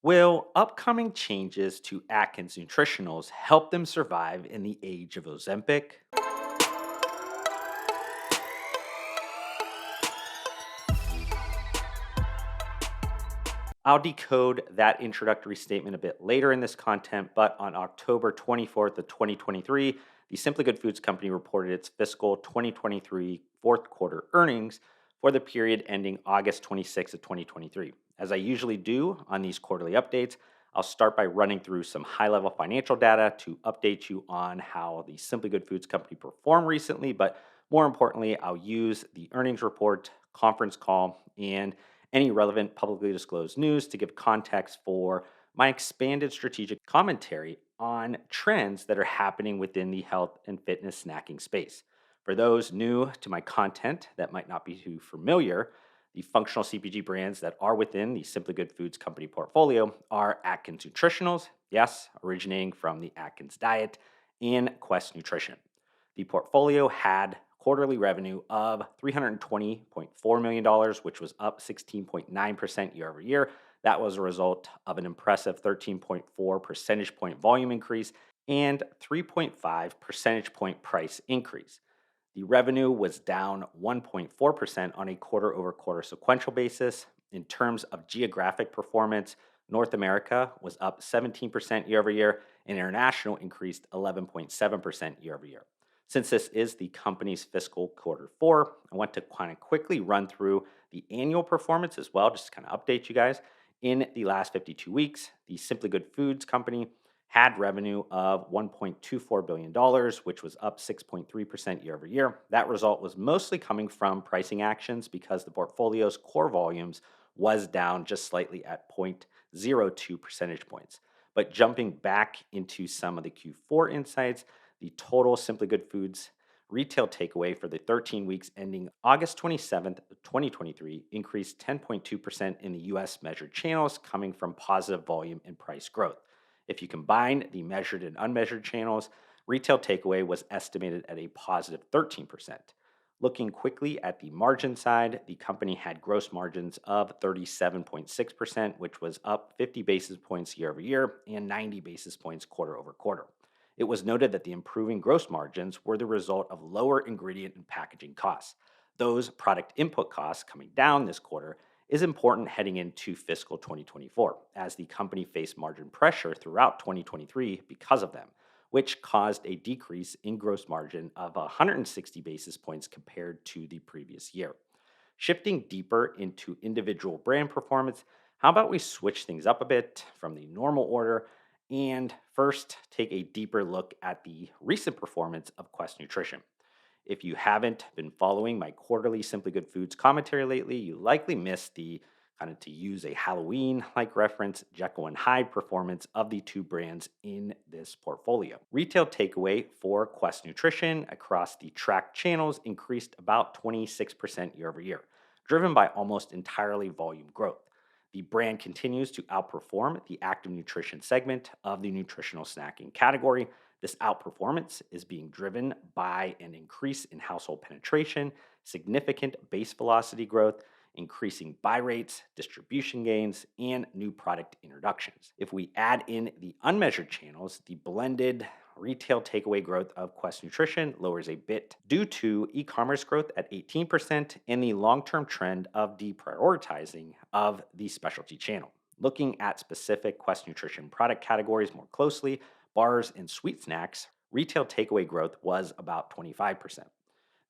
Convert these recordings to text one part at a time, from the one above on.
Will upcoming changes to Atkins Nutritionals help them survive in the age of Ozempic? I'll decode that introductory statement a bit later in this content, but on October 24th of 2023, the Simply Good Foods Company reported its fiscal 2023 fourth quarter earnings for the period ending August 26th of 2023. As I usually do on these quarterly updates, I'll start by running through some high-level financial data to update you on how the Simply Good Foods Company performed recently, but more importantly, I'll use the earnings report, conference call, and any relevant publicly disclosed news to give context for my expanded strategic commentary on trends that are happening within the health and fitness snacking space. For those new to my content that might not be too familiar, the functional CPG brands that are within the Simply Good Foods Company portfolio are Atkins Nutritionals, yes, originating from the Atkins diet, and Quest Nutrition. The portfolio had quarterly revenue of $320.4 million, which was up 16.9% year over year. That was a result of an impressive 13.4 percentage point volume increase and 3.5 percentage point price increase. The revenue was down 1.4% on a quarter over quarter sequential basis. In terms of geographic performance, North America was up 17% year over year, and international increased 11.7% year over year. Since this is the company's fiscal quarter four, I want to kind of quickly run through the annual performance as well, just to kind of update you guys. In the last 52 weeks, the Simply Good Foods Company had revenue of $1.24 billion, which was up 6.3% year over year. That result was mostly coming from pricing actions because the portfolio's core volumes was down just slightly at 0.02 percentage points. But jumping back into some of the Q4 insights, the total Simply Good Foods retail takeaway for the 13 weeks ending August 27th, 2023 increased 10.2% in the US measured channels, coming from positive volume and price growth. If you combine the measured and unmeasured channels, retail takeaway was estimated at a positive 13%. Looking quickly at the margin side, the company had gross margins of 37.6%, which was up 50 basis points year over year and 90 basis points quarter over quarter. It was noted that the improving gross margins were the result of lower ingredient and packaging costs. Those product input costs coming down this quarter is important heading into fiscal 2024, as the company faced margin pressure throughout 2023 because of them, which caused a decrease in gross margin of 160 basis points compared to the previous year. Shifting deeper into individual brand performance, how about we switch things up a bit from the normal order and first take a deeper look at the recent performance of Quest Nutrition. If you haven't been following my quarterly Simply Good Foods commentary lately, you likely missed the kind of, to use a Halloween-like reference, Jekyll and Hyde performance of the two brands in this portfolio. Retail takeaway for Quest Nutrition across the tracked channels increased about 26% year over year, driven by almost entirely volume growth. The brand continues to outperform the active nutrition segment of the nutritional snacking category. This outperformance is being driven by an increase in household penetration, significant base velocity growth, increasing buy rates, distribution gains, and new product introductions. If we add in the unmeasured channels, the blended retail takeaway growth of Quest Nutrition lowers a bit due to e-commerce growth at 18% and the long-term trend of deprioritizing of the specialty channel. Looking at specific Quest Nutrition product categories more closely, bars and sweet snacks, retail takeaway growth was about 25%.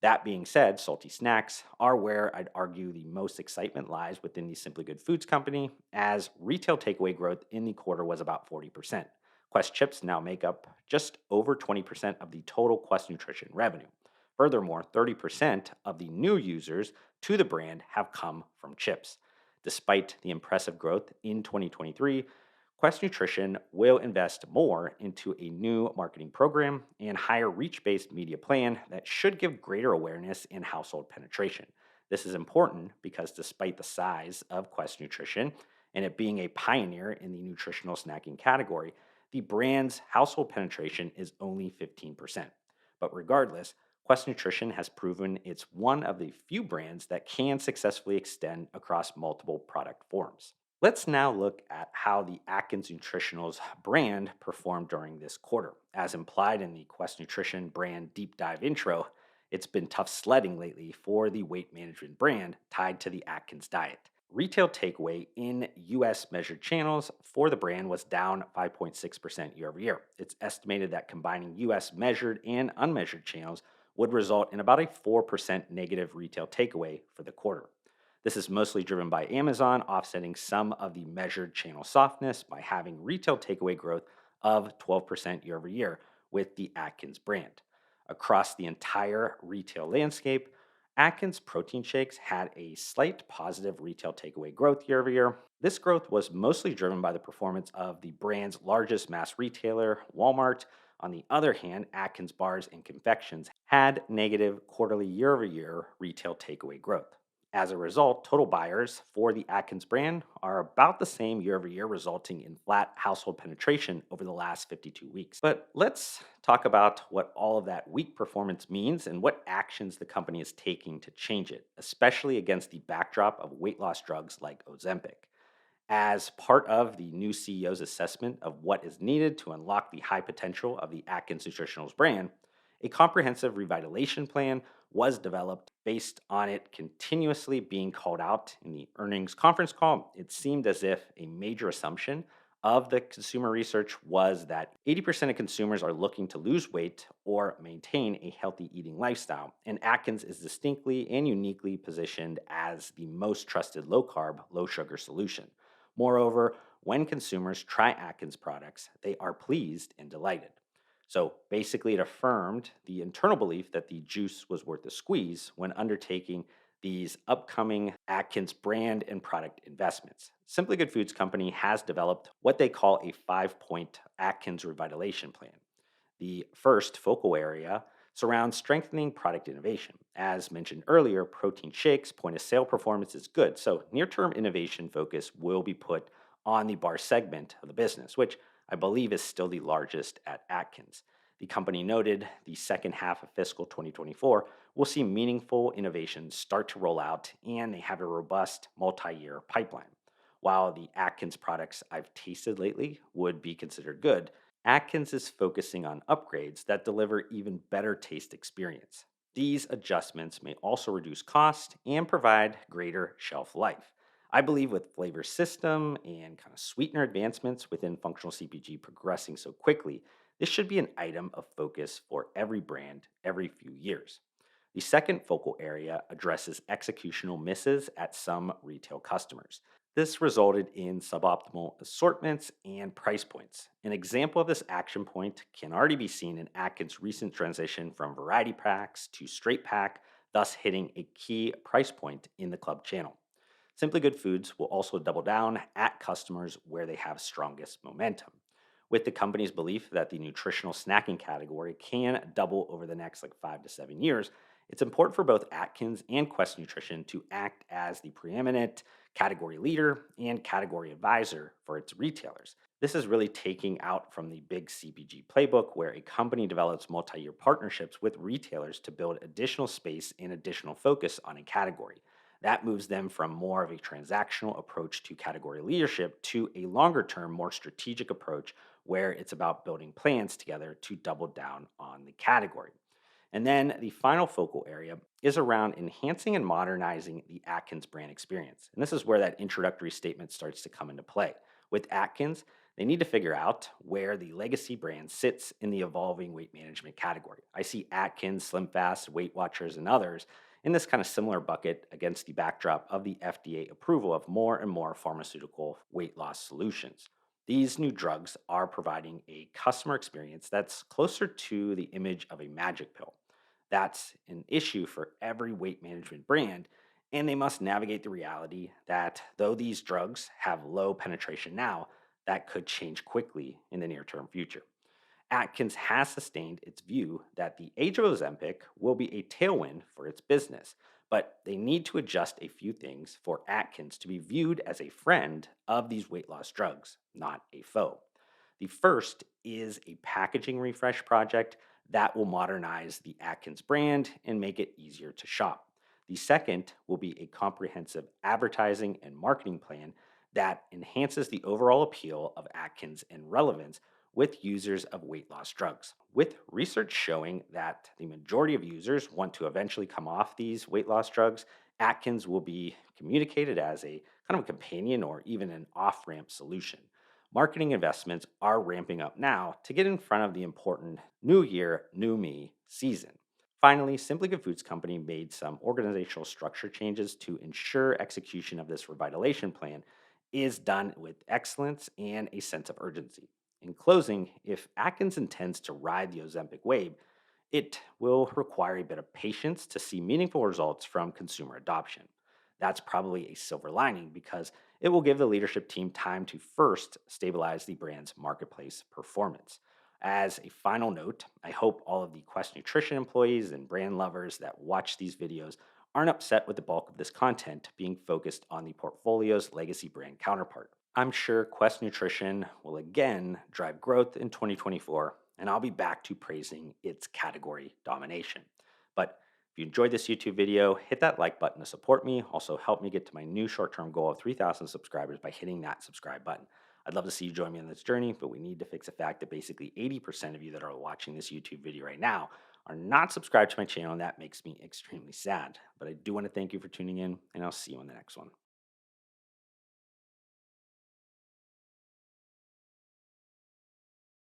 That being said, salty snacks are where I'd argue the most excitement lies within the Simply Good Foods Company, as retail takeaway growth in the quarter was about 40%. Quest chips now make up just over 20% of the total Quest Nutrition revenue. Furthermore, 30% of the new users to the brand have come from chips. Despite the impressive growth in 2023, Quest Nutrition will invest more into a new marketing program and higher reach-based media plan that should give greater awareness and household penetration. This is important because despite the size of Quest Nutrition and it being a pioneer in the nutritional snacking category, the brand's household penetration is only 15%. But regardless, Quest Nutrition has proven it's one of the few brands that can successfully extend across multiple product forms. Let's now look at how the Atkins Nutritionals brand performed during this quarter. As implied in the Quest Nutrition brand deep dive intro, it's been tough sledding lately for the weight management brand tied to the Atkins diet. Retail takeaway in US measured channels for the brand was down 5.6% year over year. It's estimated that combining US measured and unmeasured channels would result in about a 4% negative retail takeaway for the quarter. This is mostly driven by Amazon, offsetting some of the measured channel softness by having retail takeaway growth of 12% year over year with the Atkins brand. Across the entire retail landscape, Atkins protein shakes had a slight positive retail takeaway growth year over year. This growth was mostly driven by the performance of the brand's largest mass retailer, Walmart. On the other hand, Atkins bars and confections had negative quarterly year over year retail takeaway growth. As a result, total buyers for the Atkins brand are about the same year over year, resulting in flat household penetration over the last 52 weeks. But let's talk about what all of that weak performance means and what actions the company is taking to change it, especially against the backdrop of weight loss drugs like Ozempic. As part of the new CEO's assessment of what is needed to unlock the high potential of the Atkins Nutritionals brand, a comprehensive revitalization plan was developed based on it continuously being called out in the earnings conference call. It seemed as if a major assumption of the consumer research was that 80% of consumers are looking to lose weight or maintain a healthy eating lifestyle, and Atkins is distinctly and uniquely positioned as the most trusted low carb, low sugar solution. Moreover, when consumers try Atkins products, they are pleased and delighted. So basically, it affirmed the internal belief that the juice was worth the squeeze when undertaking these upcoming Atkins brand and product investments. Simply Good Foods Company has developed what they call a 5 point Atkins revitalization plan. The first focal area surrounds strengthening product innovation. As mentioned earlier, protein shakes point of sale performance is good, so near term innovation focus will be put on the bar segment of the business, which I believe is still the largest at Atkins. The company noted the second half of fiscal 2024 will see meaningful innovations start to roll out, and they have a robust multi year pipeline. While the Atkins products I've tasted lately would be considered good, Atkins is focusing on upgrades that deliver even better taste experience. These adjustments may also reduce cost and provide greater shelf life. I believe with flavor system and kind of sweetener advancements within functional CPG progressing so quickly, this should be an item of focus for every brand every few years. The second focal area addresses executional misses at some retail customers. This resulted in suboptimal assortments and price points. An example of this action point can already be seen in Atkins' recent transition from variety packs to straight pack, thus hitting a key price point in the club channel. Simply Good Foods will also double down at customers where they have strongest momentum. With the company's belief that the nutritional snacking category can double over the next 5 to 7 years, it's important for both Atkins and Quest Nutrition to act as the preeminent category leader and category advisor for its retailers. This is really taking out from the big CPG playbook where a company develops multi year partnerships with retailers to build additional space and additional focus on a category. That moves them from more of a transactional approach to category leadership to a longer term, more strategic approach where it's about building plans together to double down on the category. And then the final focal area is around enhancing and modernizing the Atkins brand experience. And this is where that introductory statement starts to come into play. With Atkins, they need to figure out where the legacy brand sits in the evolving weight management category. I see Atkins, Slim Fast, Weight Watchers, and others in this kind of similar bucket against the backdrop of the FDA approval of more and more pharmaceutical weight loss solutions. These new drugs are providing a customer experience that's closer to the image of a magic pill. That's an issue for every weight management brand, and they must navigate the reality that though these drugs have low penetration now, that could change quickly in the near term future. Atkins has sustained its view that the age of Ozempic will be a tailwind for its business, but they need to adjust a few things for Atkins to be viewed as a friend of these weight loss drugs, not a foe. The first is a packaging refresh project that will modernize the Atkins brand and make it easier to shop. The second will be a comprehensive advertising and marketing plan that enhances the overall appeal of Atkins and relevance with users of weight loss drugs. With research showing that the majority of users want to eventually come off these weight loss drugs, Atkins will be communicated as a kind of a companion or even an off ramp solution. Marketing investments are ramping up now to get in front of the important New Year, New Me season. Finally, Simply Good Foods Company made some organizational structure changes to ensure execution of this revitalization plan is done with excellence and a sense of urgency. In closing, if Atkins intends to ride the Ozempic wave, it will require a bit of patience to see meaningful results from consumer adoption. That's probably a silver lining because it will give the leadership team time to first stabilize the brand's marketplace performance. As a final note, I hope all of the Quest Nutrition employees and brand lovers that watch these videos aren't upset with the bulk of this content being focused on the portfolio's legacy brand counterpart. I'm sure Quest Nutrition will again drive growth in 2024, and I'll be back to praising its category domination. But if you enjoyed this YouTube video, hit that like button to support me. Also, help me get to my new short term goal of 3,000 subscribers by hitting that subscribe button. I'd love to see you join me on this journey, but we need to fix the fact that basically 80% of you that are watching this YouTube video right now are not subscribed to my channel, and that makes me extremely sad. But I do want to thank you for tuning in, and I'll see you on the next one.